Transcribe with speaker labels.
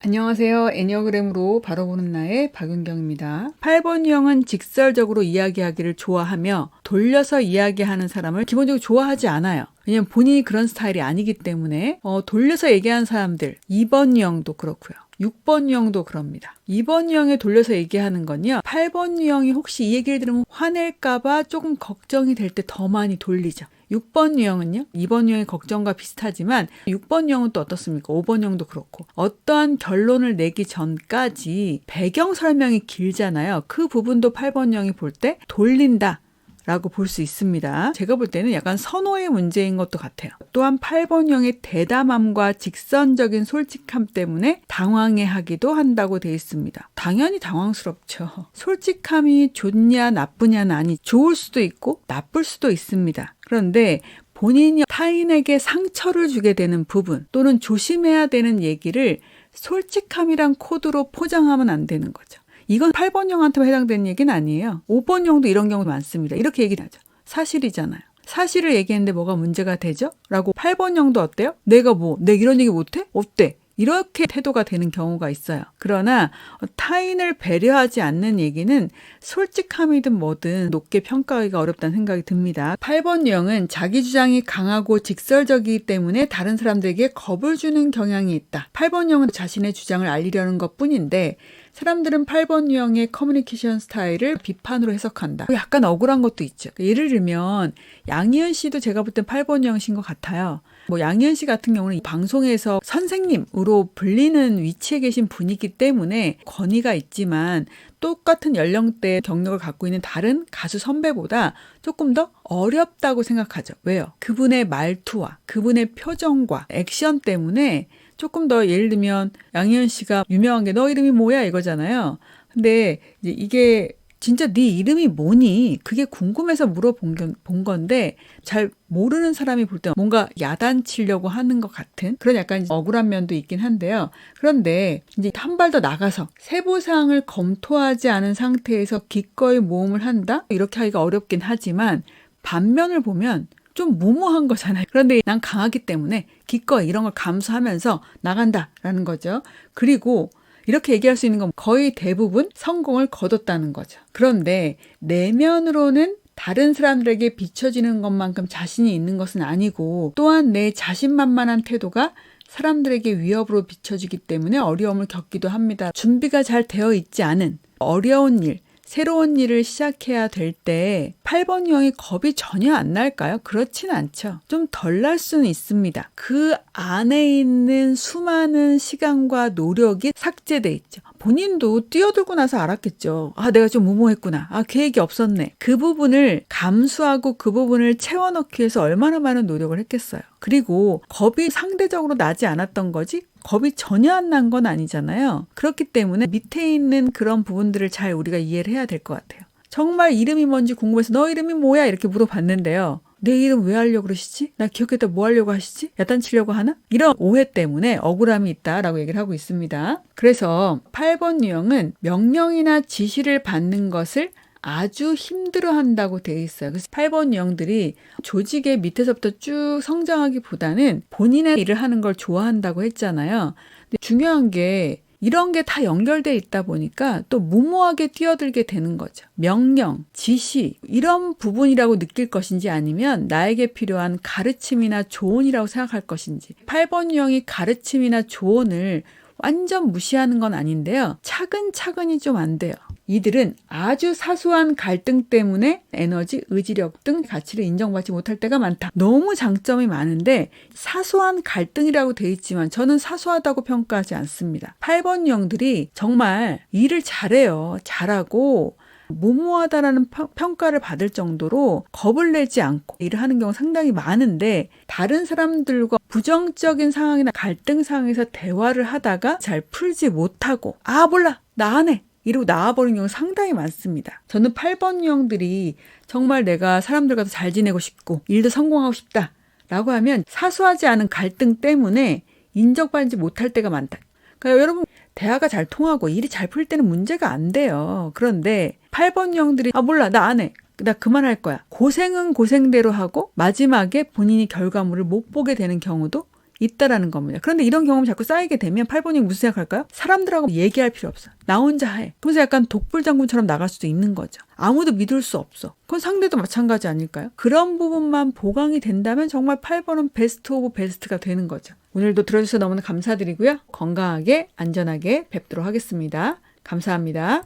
Speaker 1: 안녕하세요. 애니어그램으로 바로 보는 나의 박윤경입니다. 8번 유형은 직설적으로 이야기하기를 좋아하며 돌려서 이야기하는 사람을 기본적으로 좋아하지 않아요. 왜냐면 본인이 그런 스타일이 아니기 때문에 돌려서 얘기하는 사람들 2번 유형도 그렇고요. 6번 유형도 그럽니다. 2번 유형에 돌려서 얘기하는 건요. 8번 유형이 혹시 이 얘기를 들으면 화낼까봐 조금 걱정이 될 때 더 많이 돌리죠. 6번 유형은요. 2번 유형의 걱정과 비슷하지만 6번 유형은 또 어떻습니까? 5번 유형도 그렇고 어떠한 결론을 내기 전까지 배경 설명이 길잖아요. 그 부분도 8번 유형이 볼 때 돌린다 라고 볼 수 있습니다. 제가 볼 때는 약간 선호의 문제인 것도 같아요. 또한 8번 유형의 대담함과 직선적인 솔직함 때문에 당황해하기도 한다고 되어 있습니다. 당연히 당황스럽죠. 솔직함이 좋냐 나쁘냐는 아니, 좋을 수도 있고 나쁠 수도 있습니다. 그런데 본인이 타인에게 상처를 주게 되는 부분 또는 조심해야 되는 얘기를 솔직함이란 코드로 포장하면 안 되는 거죠. 이건 8번형한테 해당되는 얘기는 아니에요. 5번형도 이런 경우 많습니다. 이렇게 얘기를 하죠. 사실이잖아요. 사실을 얘기했는데 뭐가 문제가 되죠? 라고 8번형도 어때요? 내가 이런 얘기 못해? 어때? 이렇게 태도가 되는 경우가 있어요. 그러나 타인을 배려하지 않는 얘기는 솔직함이든 뭐든 높게 평가하기가 어렵다는 생각이 듭니다. 8번 유형은 자기 주장이 강하고 직설적이기 때문에 다른 사람들에게 겁을 주는 경향이 있다. 8번 유형은 자신의 주장을 알리려는 것뿐인데 사람들은 8번 유형의 커뮤니케이션 스타일을 비판으로 해석한다. 약간 억울한 것도 있죠. 예를 들면 양희은 씨도 제가 볼 땐 8번 유형이신 것 같아요. 양희은 씨 같은 경우는 이 방송에서 선생님으로 불리는 위치에 계신 분이기 때문에 권위가 있지만 똑같은 연령대 경력을 갖고 있는 다른 가수 선배보다 조금 더 어렵다고 생각하죠. 왜요? 그분의 말투와 그분의 표정과 액션 때문에 조금 더, 예를 들면 양희은 씨가 유명한 게 너 이름이 뭐야 이거잖아요. 근데 이제 이게 진짜 네 이름이 뭐니? 그게 궁금해서 물어본 건데 잘 모르는 사람이 볼 때 뭔가 야단치려고 하는 것 같은 그런 약간 억울한 면도 있긴 한데요. 그런데 이제 한 발 더 나가서 세부사항을 검토하지 않은 상태에서 기꺼이 모험을 한다? 이렇게 하기가 어렵긴 하지만 반면을 보면 좀 무모한 거잖아요. 그런데 난 강하기 때문에 기꺼이 이런 걸 감수하면서 나간다라는 거죠. 그리고 이렇게 얘기할 수 있는 건 거의 대부분 성공을 거뒀다는 거죠. 그런데 내면으로는 다른 사람들에게 비춰지는 것만큼 자신이 있는 것은 아니고 또한 내 자신만만한 태도가 사람들에게 위협으로 비춰지기 때문에 어려움을 겪기도 합니다. 준비가 잘 되어 있지 않은 어려운 일, 새로운 일을 시작해야 될 때 8번 유형이 겁이 전혀 안 날까요? 그렇진 않죠. 좀 덜 날 수는 있습니다. 그 안에 있는 수많은 시간과 노력이 삭제돼 있죠. 본인도 뛰어들고 나서 알았겠죠. 내가 좀 무모했구나. 계획이 없었네. 그 부분을 감수하고 그 부분을 채워넣기 위해서 얼마나 많은 노력을 했겠어요. 그리고 겁이 상대적으로 나지 않았던 거지 겁이 전혀 안 난 건 아니잖아요. 그렇기 때문에 밑에 있는 그런 부분들을 잘 우리가 이해를 해야 될 것 같아요. 정말 이름이 뭔지 궁금해서 너 이름이 뭐야? 이렇게 물어봤는데요. 내 이름 왜 하려고 그러시지? 나 기억했다 뭐 하려고 하시지? 야단치려고 하나? 이런 오해 때문에 억울함이 있다라고 얘기를 하고 있습니다. 그래서 8번 유형은 명령이나 지시를 받는 것을 아주 힘들어한다고 되어 있어요. 그래서 8번 유형들이 조직의 밑에서부터 쭉 성장하기보다는 본인의 일을 하는 걸 좋아한다고 했잖아요. 근데 중요한 게 이런 게 다 연결돼 있다 보니까 또 무모하게 뛰어들게 되는 거죠. 명령, 지시 이런 부분이라고 느낄 것인지 아니면 나에게 필요한 가르침이나 조언이라고 생각할 것인지 8번 유형이 가르침이나 조언을 완전 무시하는 건 아닌데요. 차근차근히 좀 안 돼요. 이들은 아주 사소한 갈등 때문에 에너지, 의지력 등 가치를 인정받지 못할 때가 많다. 너무 장점이 많은데 사소한 갈등이라고 돼 있지만 저는 사소하다고 평가하지 않습니다. 8번 유형들이 정말 일을 잘해요. 잘하고 무모하다라는 평가를 받을 정도로 겁을 내지 않고 일을 하는 경우가 상당히 많은데 다른 사람들과 부정적인 상황이나 갈등 상황에서 대화를 하다가 잘 풀지 못하고 몰라 나 안 해 이러고 나와버리는 경우가 상당히 많습니다. 저는 8번 유형들이 정말 내가 사람들과 잘 지내고 싶고 일도 성공하고 싶다 라고 하면 사소하지 않은 갈등 때문에 인정받지 못할 때가 많다. 그러니까 여러분 대화가 잘 통하고 일이 잘 풀 때는 문제가 안 돼요. 그런데 8번 유형들이 몰라 나 안 해. 나 그만할 거야. 고생은 고생대로 하고 마지막에 본인이 결과물을 못 보게 되는 경우도 있다라는 겁니다. 그런데 이런 경험이 자꾸 쌓이게 되면 8번이 무슨 생각할까요? 사람들하고 얘기할 필요 없어. 나 혼자 해. 그래서 약간 독불장군처럼 나갈 수도 있는 거죠. 아무도 믿을 수 없어. 그건 상대도 마찬가지 아닐까요? 그런 부분만 보강이 된다면 정말 8번은 베스트 오브 베스트가 되는 거죠. 오늘도 들어주셔서 너무나 감사드리고요. 건강하게 안전하게 뵙도록 하겠습니다. 감사합니다.